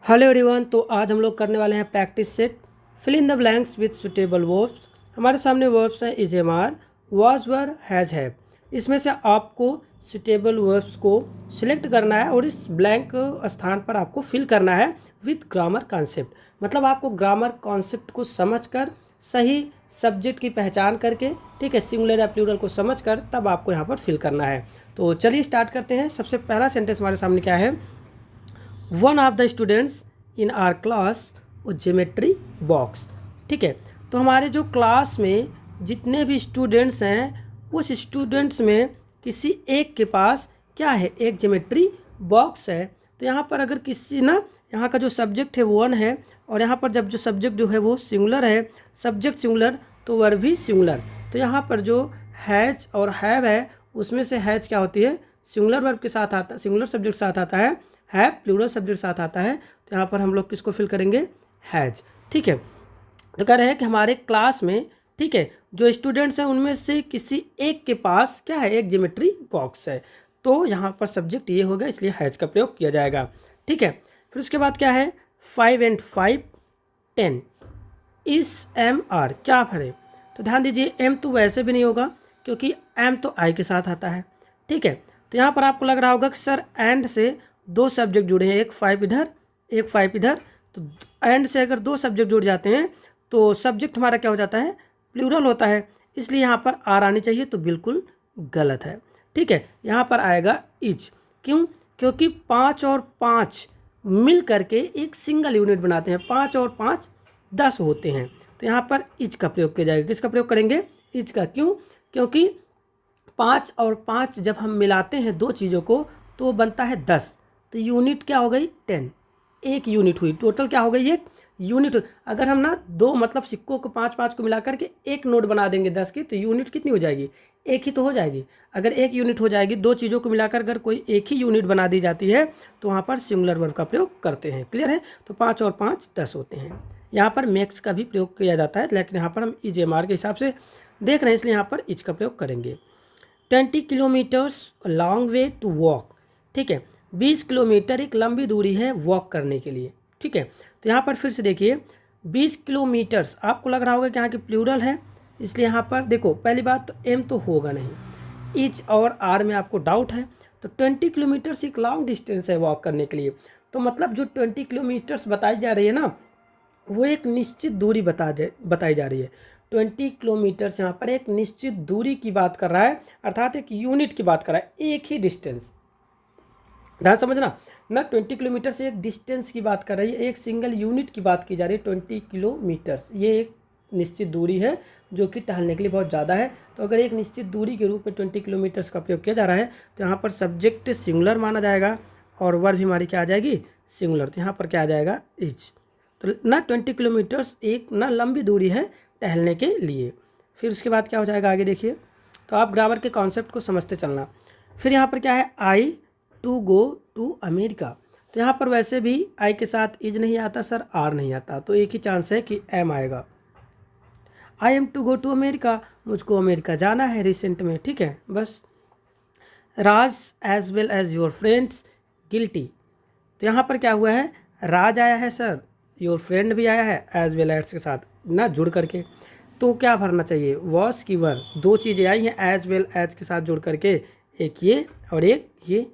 Hello everyone. तो आज हम लोग करने वाले हैं practice set fill in the blanks with suitable verbs. हमारे सामने वर्ब्स हैं is am are, was were, has have. इसमें से आपको सुटेबल वर्ब्स को सिलेक्ट करना है और इस ब्लैंक स्थान पर आपको फिल करना है विथ ग्रामर कॉन्सेप्ट। मतलब आपको ग्रामर कॉन्सेप्ट को समझकर सही सब्जेक्ट की पहचान करके, ठीक है, सिंगुलर या प्लूरल को समझकर तब आपको यहाँ पर फिल करना है। तो चलिए स्टार्ट करते हैं। सबसे पहला सेंटेंस हमारे सामने क्या है? One of the students in are class वो ज्योमेट्री बॉक्स। ठीक है, तो हमारे जो क्लास में जितने भी स्टूडेंट्स हैं उस स्टूडेंट्स में किसी एक के पास क्या है? एक ज्योमेट्री बॉक्स है। तो यहाँ पर अगर किसी ना, यहाँ का जो सब्जेक्ट है वो वन है और यहाँ पर जब जो सब्जेक्ट जो है वो सिंगुलर है, सब्जेक्ट सिंगुलर तो वर्ब भी सिंगुलर। तो यहाँ पर जो हैज और हैव है उसमें से हैज क्या होती है? सिंगुलर वर्ब के साथ आता, सिंगुलर सब्जेक्ट साथ आता है, हैव प्लूरल सब्जेक्ट साथ आता है। तो यहाँ पर हम लोग किसको फिल करेंगे? हैज। ठीक है, तो कह रहे हैं कि हमारे क्लास में, ठीक है, जो स्टूडेंट्स हैं उनमें से किसी एक के पास क्या है? एक ज्योमेट्री बॉक्स है। तो यहाँ पर सब्जेक्ट ये होगा, इसलिए हैज का प्रयोग किया जाएगा। ठीक है, फिर उसके बाद क्या है? 5 and 5 10 इस एम आर क्या भरे? तो ध्यान दीजिए, एम तो वैसे भी नहीं होगा क्योंकि एम तो आई के साथ आता है। ठीक है, तो यहाँ पर आपको लग रहा होगा कि सर एंड से दो सब्जेक्ट जुड़े हैं, एक 5 इधर एक 5 इधर। तो एंड से अगर दो सब्जेक्ट जुड़ जाते हैं तो सब्जेक्ट हमारा क्या हो जाता है? प्लूरल होता है, इसलिए यहाँ पर आर आनी चाहिए, तो बिल्कुल गलत है। ठीक है, यहाँ पर आएगा इज। क्यों? क्योंकि 5 और 5 मिल करके एक सिंगल यूनिट बनाते हैं। 5 और 5 10 होते हैं। तो यहाँ पर इज का प्रयोग किया जाएगा। किसका प्रयोग करेंगे? इज का। क्यों? क्योंकि 5 और 5 जब हम मिलाते हैं दो चीज़ों को तो बनता है 10। तो यूनिट क्या हो गई? 10। एक यूनिट हुई, टोटल क्या हो गई? एक यूनिट हुई। अगर हम ना दो मतलब सिक्कों को 5-5 को मिला करके एक नोट बना देंगे 10 की, तो यूनिट कितनी हो जाएगी? एक ही तो हो जाएगी। अगर एक यूनिट हो जाएगी, दो चीज़ों को मिलाकर अगर कोई एक ही यूनिट बना दी जाती है तो वहाँ पर सिंगुलर वर्ब का प्रयोग करते हैं। क्लियर है? तो 5 और 5 10 होते हैं। यहाँ पर मैक्स का भी प्रयोग किया जाता है, लेकिन यहाँ पर हम इज एम आर के हिसाब से देख रहे हैं, इसलिए यहाँ पर इज का प्रयोग करेंगे। 20 kilometres long way to walk. ठीक है, 20 किलोमीटर एक लंबी दूरी है वॉक करने के लिए। ठीक है, तो यहाँ पर फिर से देखिए 20 किलोमीटर्स, आपको लग रहा होगा कि यहाँ की प्लूरल है, इसलिए यहाँ पर देखो पहली बात तो एम तो होगा नहीं, इच और आर में आपको डाउट है। तो 20 किलोमीटर्स एक लॉन्ग डिस्टेंस है वॉक करने के लिए। तो मतलब जो 20 किलोमीटर्स बताई जा रही है ना, वो एक निश्चित दूरी बताई जा रही है। 20 किलोमीटर्स यहाँ पर एक निश्चित दूरी की बात कर रहा है, अर्थात एक यूनिट की बात कर रहा है, एक ही डिस्टेंस। ध्यान समझना ना, 20 किलोमीटर से एक डिस्टेंस की बात कर रही है, एक सिंगल यूनिट की बात की जा रही है। 20 किलोमीटर्स ये एक निश्चित दूरी है जो कि टहलने के लिए बहुत ज़्यादा है। तो अगर एक निश्चित दूरी के रूप में 20 किलोमीटर्स का प्रयोग किया जा रहा है तो यहाँ पर सब्जेक्ट सिंगुलर माना जाएगा और वर्ब हमारी क्या आ जाएगी? सिंगुलर। तो यहाँ पर क्या आ जाएगा? इज। तो ना 20 किलोमीटर्स एक ना लंबी दूरी है टहलने के लिए। फिर उसके बाद क्या हो जाएगा आगे देखिए। तो आप ग्रामर के कॉन्सेप्ट को समझते चलना। फिर यहाँ पर क्या है? आई टू गो टू अमेरिका। तो यहाँ पर वैसे भी आई के साथ इज नहीं आता सर, आर नहीं आता, तो एक ही चांस है कि एम आएगा। I am to go to America, मुझको अमेरिका जाना है रिसेंट में। ठीक है, बस। Raj as well as your friends guilty. तो यहाँ पर क्या हुआ है? राज आया है सर, योर फ्रेंड भी आया है एज वेल एज के साथ ना जुड़ करके। तो क्या भरना चाहिए? वॉस की वर। दो चीज़ें आई हैं एज वेल एज के साथ जुड़ करके, एक ये और एक ये।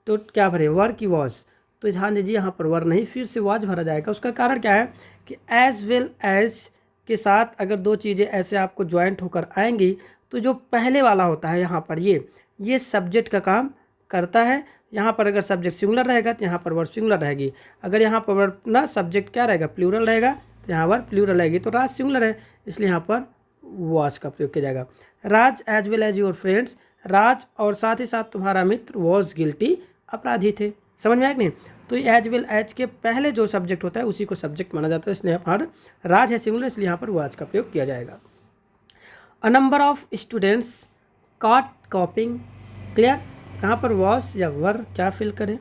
तो क्या भरे? वर की वॉज। तो ध्यान दीजिए यहाँ पर वर नहीं, फिर से वॉज भरा जाएगा। उसका कारण क्या है कि एज वेल एज के साथ अगर दो चीज़ें ऐसे आपको ज्वाइंट होकर आएंगी तो जो पहले वाला होता है यहाँ पर ये सब्जेक्ट का काम करता है। यहाँ पर अगर सब्जेक्ट सिंगुलर रहेगा तो यहाँ पर वर्ब सिंगुलर रहेगी। अगर यहाँ पर वर्ब ना सब्जेक्ट क्या रहेगा? प्लूरल रहेगा, तो यहाँ वर्ब प्लूरल रहेगी। तो राज सिंगुलर है, इसलिए यहाँ पर वॉज का प्रयोग किया जाएगा। Raj as well as your friends, Raj और साथ ही साथ तुम्हारा मित्र वॉज गिल्टी, अपराधी थे। समझ में आया कि नहीं? तो एज वेल एज के पहले जो सब्जेक्ट होता है उसी को सब्जेक्ट माना जाता है, इसलिए यहाँ पर राज है सिंगुलर, इसलिए यहाँ पर वाज का प्रयोग किया जाएगा। A number of students caught copying. Clear? यहाँ पर वॉज या वर क्या फिल करें?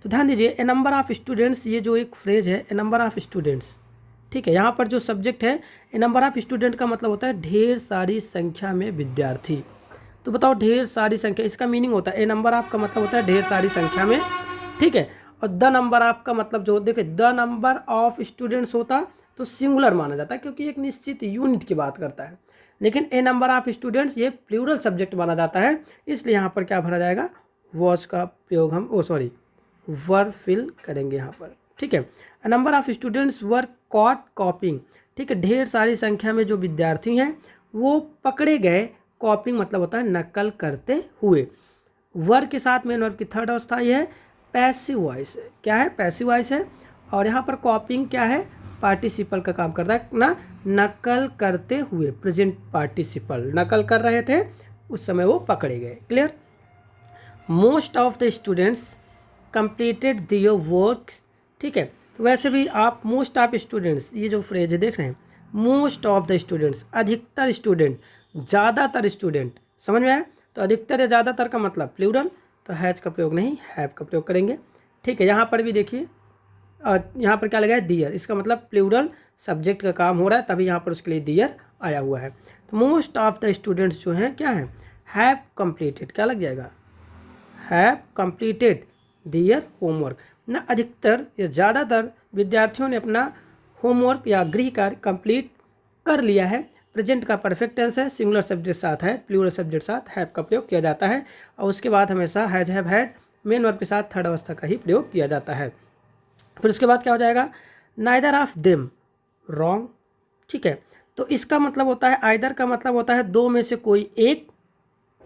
तो ध्यान दीजिए, ए नंबर ऑफ स्टूडेंट्स, ये जो एक फ्रेज है ए नंबर ऑफ स्टूडेंट्स। ठीक है, यहाँ पर जो सब्जेक्ट है ए नंबर ऑफ स्टूडेंट का मतलब होता है ढेर सारी संख्या में विद्यार्थी। तो बताओ ढेर सारी संख्या, इसका मीनिंग होता है ए नंबर ऑफ का मतलब होता है ढेर सारी संख्या में। ठीक है, और द नंबर ऑफ का मतलब जो देखिए द नंबर ऑफ स्टूडेंट्स होता तो सिंगुलर माना जाता है क्योंकि एक निश्चित यूनिट की बात करता है, लेकिन ए नंबर ऑफ स्टूडेंट्स ये प्लूरल सब्जेक्ट माना जाता है, इसलिए यहाँ पर क्या भरा जाएगा, वॉज का प्रयोग हम वर्ब फिल करेंगे यहाँ पर। ठीक है, number of students were caught कॉपिंग। ठीक है, ढेर सारी संख्या में जो विद्यार्थी हैं वो पकड़े गए, कॉपिंग मतलब होता है नकल करते हुए। वर्ब के साथ मेन वर्ब की थर्ड अवस्था ये है पैसिव वॉइस है। क्या है, पैसिव वॉइस है। और यहाँ पर कॉपिंग क्या है, पार्टिसिपल का काम करता है ना, नकल करते हुए, प्रेजेंट पार्टिसिपल, नकल कर रहे थे उस समय वो पकड़े गए। Clear. Most of the students completed their work. ठीक है, तो वैसे भी आप मोस्ट ऑफ स्टूडेंट्स, ये जो फ्रेज है देख रहे हैं, मोस्ट ऑफ द स्टूडेंट्स, अधिकतर स्टूडेंट, ज़्यादातर स्टूडेंट, समझ में आया। तो अधिकतर या ज़्यादातर का मतलब प्लूरल, तो हैज का प्रयोग नहीं, हैव का प्रयोग करेंगे। ठीक है, यहाँ पर भी देखिए, यहाँ पर क्या लगा है, दियर, इसका मतलब प्लूरल सब्जेक्ट का काम हो रहा है, तभी यहाँ पर उसके लिए दियर आया हुआ है। तो मोस्ट ऑफ द स्टूडेंट्स जो हैं क्या है, हैव कंप्लीटेड, क्या लग जाएगा, हैव कंप्लीटेड दियर होमवर्क ना, अधिकतर या ज़्यादातर विद्यार्थियों ने अपना होमवर्क या गृह कार्य कंप्लीट कर लिया है। प्रेजेंट का परफेक्ट टेंस है, सिंगुलर सब्जेक्ट साथ है, प्लूरल सब्जेक्ट साथ हैव का प्रयोग किया जाता है, और उसके बाद हमेशा has, have, had main verb के साथ थर्ड अवस्था का ही प्रयोग किया जाता है। फिर उसके बाद क्या हो जाएगा, नाइदर ऑफ देम रॉन्ग। ठीक है, तो इसका मतलब होता है, आइदर का मतलब होता है दो में से कोई एक,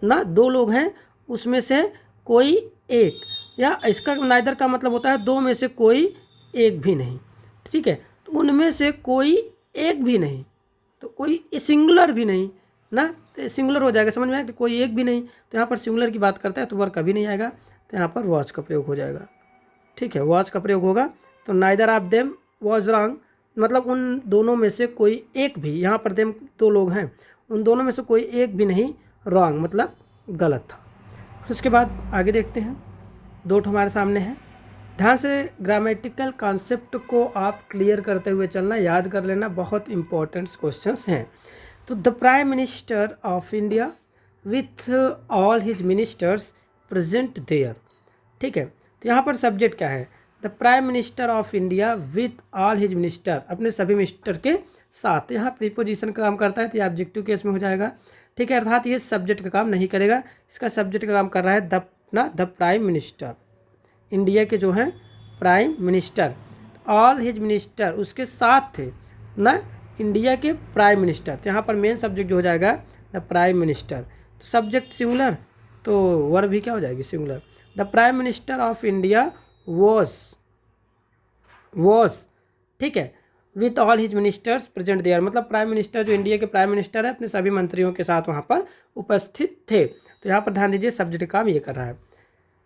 ना दो लोग हैं उसमें से कोई एक, या इसका नाइदर का मतलब होता है दो में से कोई एक भी नहीं। ठीक है, तो उनमें से कोई एक भी नहीं, तो कोई सिंगुलर भी नहीं ना, तो सिंगुलर हो जाएगा, समझ में आया कि कोई एक भी नहीं, तो यहाँ पर सिंगुलर की बात करता है तो वर्ब कभी नहीं आएगा, तो यहाँ पर वॉज का प्रयोग हो जाएगा। ठीक है, वॉज का प्रयोग होगा, तो neither of them was wrong, मतलब उन दोनों में से कोई एक भी, यहाँ पर देम दो लोग हैं, उन दोनों में से कोई एक भी नहीं रॉन्ग मतलब गलत था। उसके बाद आगे देखते हैं, दो हमारे सामने है। ध्यान से ग्रामेटिकल कॉन्सेप्ट को आप क्लियर करते हुए चलना, याद कर लेना, बहुत इंपॉर्टेंट क्वेश्चंस हैं। तो the prime minister of India with all his ministers present there. ठीक है, तो यहाँ पर सब्जेक्ट क्या है, the prime minister of India with all his minister, अपने सभी मिनिस्टर के साथ। यहाँ प्रीपोजिशन का काम करता है, तो ये ऑब्जेक्टिव केस में हो जाएगा। ठीक है, अर्थात ये सब्जेक्ट का काम नहीं करेगा, इसका सब्जेक्ट का काम कर रहा है द प्राइम मिनिस्टर, इंडिया के जो हैं prime minister, all his minister उसके साथ थे ना, इंडिया के प्राइम मिनिस्टर, तो यहाँ पर मेन सब्जेक्ट जो हो जाएगा द प्राइम मिनिस्टर। तो सब्जेक्ट सिंगुलर, तो वर्ब भी क्या हो जाएगी, singular. The prime minister of India was, ठीक है, with all his ministers present there, मतलब प्राइम मिनिस्टर जो इंडिया के प्राइम मिनिस्टर है अपने सभी मंत्रियों के साथ वहाँ पर उपस्थित थे। तो यहाँ पर ध्यान दीजिए, सब्जेक्ट काम ये कर रहा है।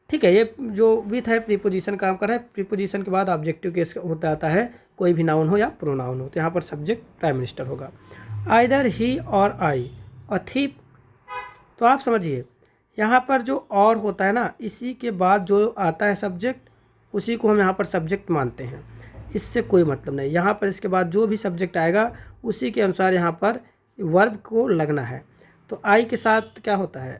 ठीक है, ये जो विथ है प्रीपोजिशन काम कर रहा है, प्रीपोजिशन के बाद ऑब्जेक्टिव केस होता आता है, कोई भी नाउन हो या प्रोनाउन हो, तो यहाँ पर सब्जेक्ट प्राइम मिनिस्टर होगा। आइदर ही और आई अ थीप, तो आप समझिए यहाँ पर जो और होता है ना, इसी के बाद जो आता है सब्जेक्ट, उसी को हम यहाँ पर सब्जेक्ट मानते हैं, इससे कोई मतलब नहीं। यहाँ पर इसके बाद जो भी सब्जेक्ट आएगा उसी के अनुसार यहाँ पर वर्ब को लगना है। तो आई के साथ क्या होता है,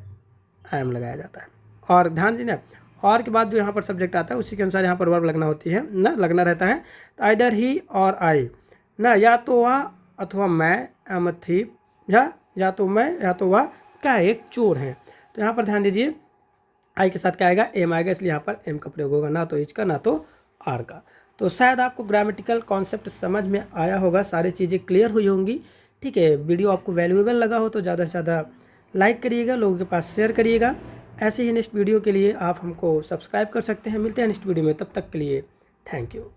आई एम लगाया जाता है, और ध्यान दीजिए और के बाद जो यहाँ पर सब्जेक्ट आता है उसी के अनुसार यहाँ पर वर्ब लगना होती है ना, लगना रहता है। तो आइदर ही और आई ना, या तो वह अथवा मैं, एम अ थीप, या तो मैं या तो वह क्या है, एक चोर है। तो यहाँ पर ध्यान दीजिए, आई के साथ क्या आएगा, एम आएगा, इसलिए यहाँ पर एम का प्रयोग होगा, ना तो इच का ना तो आर का। तो शायद आपको ग्रामेटिकल कॉन्सेप्ट समझ में आया होगा, सारी चीज़ें क्लियर हुई होंगी। ठीक है, वीडियो आपको वैल्यूएबल लगा हो तो ज़्यादा से ज़्यादा लाइक करिएगा, लोगों के पास शेयर करिएगा। ऐसे ही नेक्स्ट वीडियो के लिए आप हमको सब्सक्राइब कर सकते हैं। मिलते हैं नेक्स्ट वीडियो में, तब तक के लिए थैंक यू।